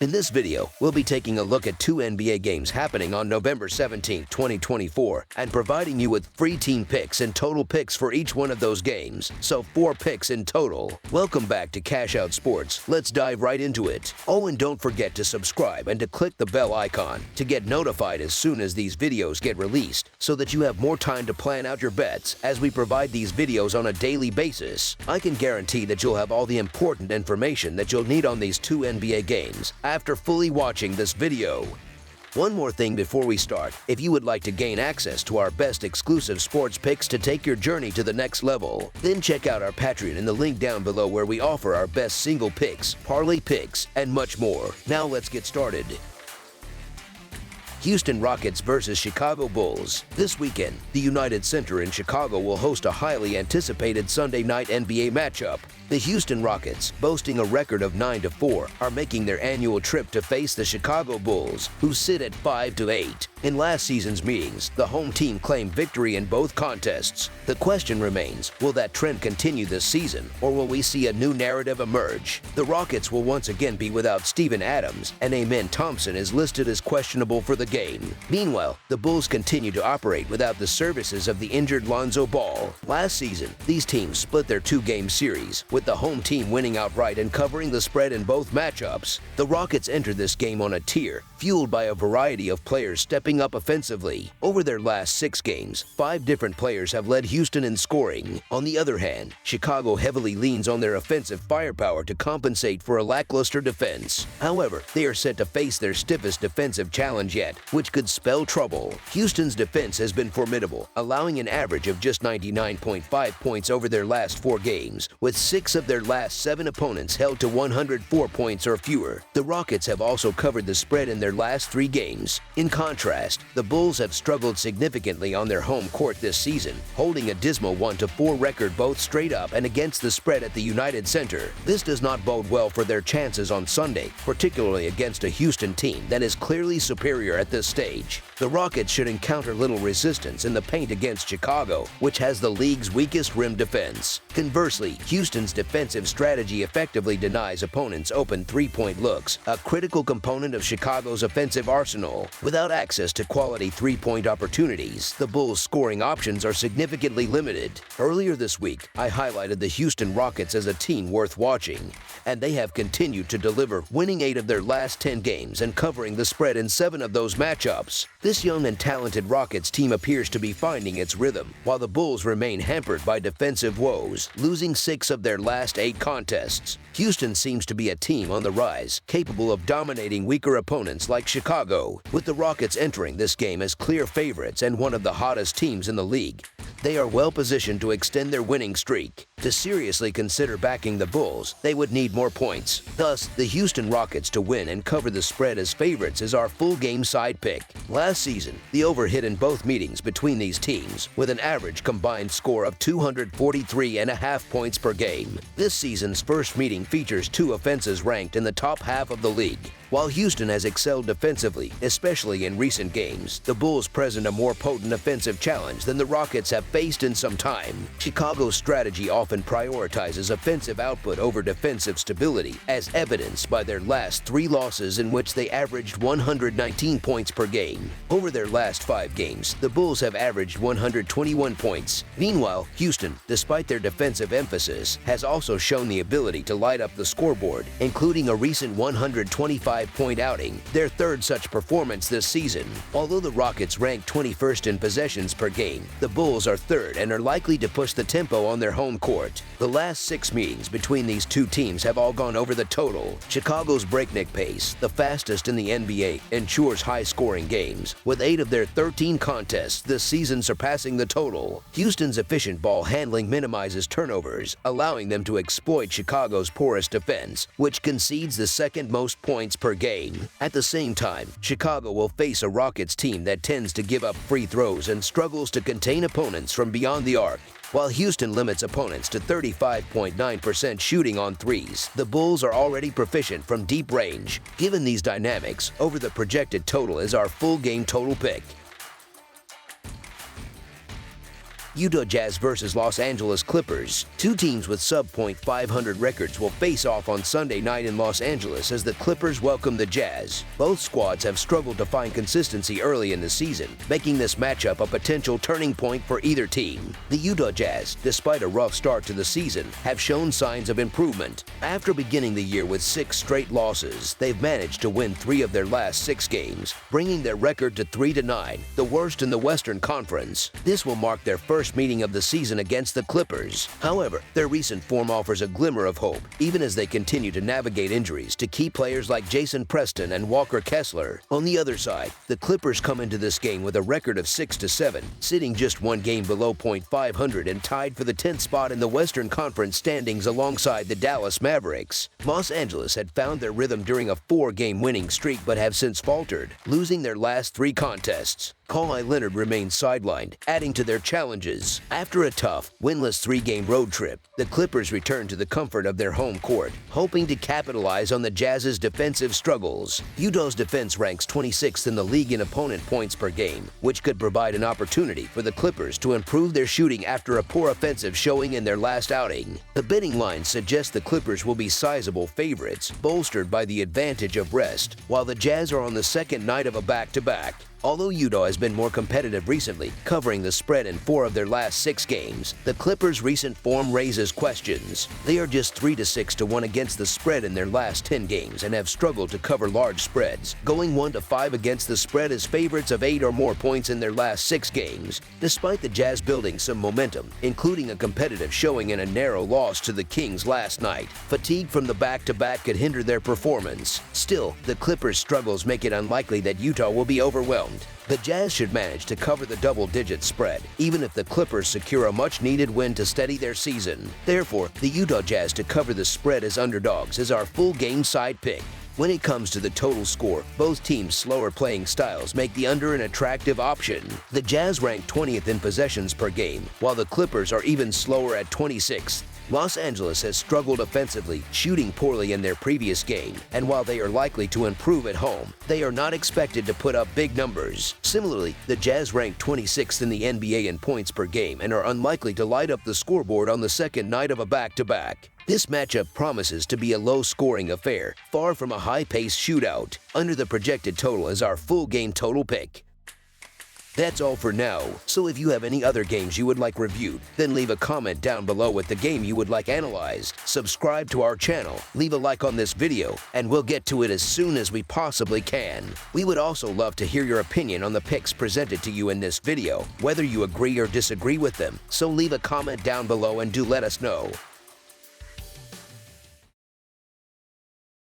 In this video, we'll be taking a look at two NBA games happening on November 17, 2024, and providing you with free team picks and total picks for each one of those games, so 4 picks in total. Welcome back to Cash Out Sports. Let's dive right into it. Oh, and don't forget to subscribe and to click the bell icon to get notified as soon as these videos get released, so that you have more time to plan out your bets as we provide these videos on a daily basis. I can guarantee that you'll have all the important information that you'll need on these two NBA games after fully watching this video. One more thing before we start, if you would like to gain access to our best exclusive sports picks to take your journey to the next level, then check out our Patreon in the link down below where we offer our best single picks, parlay picks, and much more. Now let's get started. Houston Rockets versus Chicago Bulls. This weekend, the United Center in Chicago will host a highly anticipated Sunday night NBA matchup. The Houston Rockets, boasting a record of 9-4, are making their annual trip to face the Chicago Bulls, who sit at 5-8. In last season's meetings, the home team claimed victory in both contests. The question remains, will that trend continue this season, or will we see a new narrative emerge? The Rockets will once again be without Steven Adams, and Amen Thompson is listed as questionable for the game. Meanwhile, the Bulls continue to operate without the services of the injured Lonzo Ball. Last season, these teams split their 2-game series, with the home team winning outright and covering the spread in both matchups. The Rockets entered this game on a tear, fueled by a variety of players stepping up offensively. Over their last 6 games, 5 different players have led Houston in scoring. On the other hand, Chicago heavily leans on their offensive firepower to compensate for a lackluster defense. However, they are set to face their stiffest defensive challenge yet, which could spell trouble. Houston's defense has been formidable, allowing an average of just 99.5 points over their last 4 games, with 6 of their last 7 opponents held to 104 points or fewer. The Rockets have also covered the spread in their last 3 games. In contrast, the Bulls have struggled significantly on their home court this season, holding a dismal 1-4 record both straight up and against the spread at the United Center. This does not bode well for their chances on Sunday, particularly against a Houston team that is clearly superior at this stage. The Rockets should encounter little resistance in the paint against Chicago, which has the league's weakest rim defense. Conversely, Houston's defensive strategy effectively denies opponents open 3-point looks, a critical component of Chicago's offensive arsenal. Without access to quality 3-point opportunities, the Bulls' scoring options are significantly limited. Earlier this week, I highlighted the Houston Rockets as a team worth watching, and they have continued to deliver, winning 8 of their last 10 games and covering the spread in 7 of those matchups. This young and talented Rockets team appears to be finding its rhythm, while the Bulls remain hampered by defensive woes, losing 6 of their last 8 contests. Houston seems to be a team on the rise, capable of dominating weaker opponents like Chicago, with the Rockets entering this game as clear favorites and one of the hottest teams in the league. They are well positioned to extend their winning streak. To seriously consider backing the Bulls, they would need more points. Thus, the Houston Rockets to win and cover the spread as favorites is our full game side pick. Last season, the over hit in both meetings between these teams, with an average combined score of 243.5 points per game. This season's first meeting features 2 offenses ranked in the top half of the league. While Houston has excelled defensively, especially in recent games, the Bulls present a more potent offensive challenge than the Rockets have faced in some time. Chicago's strategy often prioritizes offensive output over defensive stability, as evidenced by their last 3 losses in which they averaged 119 points per game. Over their last 5 games, the Bulls have averaged 121 points. Meanwhile, Houston, despite their defensive emphasis, has also shown the ability to light up the scoreboard, including a recent 125-point outing, their 3rd such performance this season. Although the Rockets rank 21st in possessions per game, the Bulls are 3rd and are likely to push the tempo on their home court. The last 6 meetings between these two teams have all gone over the total. Chicago's breakneck pace, the fastest in the NBA, ensures high-scoring games, with 8 of their 13 contests this season surpassing the total. Houston's efficient ball handling minimizes turnovers, allowing them to exploit Chicago's porous defense, which concedes the 2nd most points per game. At the same time, Chicago will face a Rockets team that tends to give up free throws and struggles to contain opponents from beyond the arc. While Houston limits opponents to 35.9% shooting on threes, the Bulls are already proficient from deep range. Given these dynamics, over the projected total is our full game total pick. Utah Jazz versus Los Angeles Clippers. Two teams with sub-.500 records will face off on Sunday night in Los Angeles as the Clippers welcome the Jazz. Both squads have struggled to find consistency early in the season, making this matchup a potential turning point for either team. The Utah Jazz, despite a rough start to the season, have shown signs of improvement. After beginning the year with 6 straight losses, they've managed to win 3 of their last 6 games, bringing their record to 3-9, the worst in the Western Conference. This will mark their first meeting of the season against the Clippers. However, their recent form offers a glimmer of hope, even as they continue to navigate injuries to key players like Jason Preston and Walker Kessler. On the other side, the Clippers come into this game with a record of 6-7, sitting just 1 game below .500 and tied for the 10th spot in the Western Conference standings alongside the Dallas Mavericks. Los Angeles had found their rhythm during a 4-game winning streak but have since faltered, losing their last 3 contests. Kawhi Leonard remains sidelined, adding to their challenges. After a tough, winless 3-game road trip, the Clippers return to the comfort of their home court, hoping to capitalize on the Jazz's defensive struggles. Utah's defense ranks 26th in the league in opponent points per game, which could provide an opportunity for the Clippers to improve their shooting after a poor offensive showing in their last outing. The betting lines suggest the Clippers will be sizable favorites, bolstered by the advantage of rest, while the Jazz are on the second night of a back-to-back. Although Utah has been more competitive recently, covering the spread in 4 of their last 6 games, the Clippers' recent form raises questions. They are just 3-6-1 against the spread in their last 10 games and have struggled to cover large spreads, going 1-5 against the spread as favorites of 8 or more points in their last 6 games. Despite the Jazz building some momentum, including a competitive showing and a narrow loss to the Kings last night, fatigue from the back-to-back could hinder their performance. Still, the Clippers' struggles make it unlikely that Utah will be overwhelmed. The Jazz should manage to cover the double-digit spread, even if the Clippers secure a much-needed win to steady their season. Therefore, the Utah Jazz to cover the spread as underdogs is our full-game side pick. When it comes to the total score, both teams' slower playing styles make the under an attractive option. The Jazz rank 20th in possessions per game, while the Clippers are even slower at 26th. Los Angeles has struggled offensively, shooting poorly in their previous game, and while they are likely to improve at home, they are not expected to put up big numbers. Similarly, the Jazz rank 26th in the NBA in points per game and are unlikely to light up the scoreboard on the second night of a back-to-back. This matchup promises to be a low-scoring affair, far from a high-paced shootout. Under the projected total is our full-game total pick. That's all for now, so if you have any other games you would like reviewed, then leave a comment down below with the game you would like analyzed. Subscribe to our channel, leave a like on this video, and we'll get to it as soon as we possibly can. We would also love to hear your opinion on the picks presented to you in this video, whether you agree or disagree with them, so leave a comment down below and do let us know.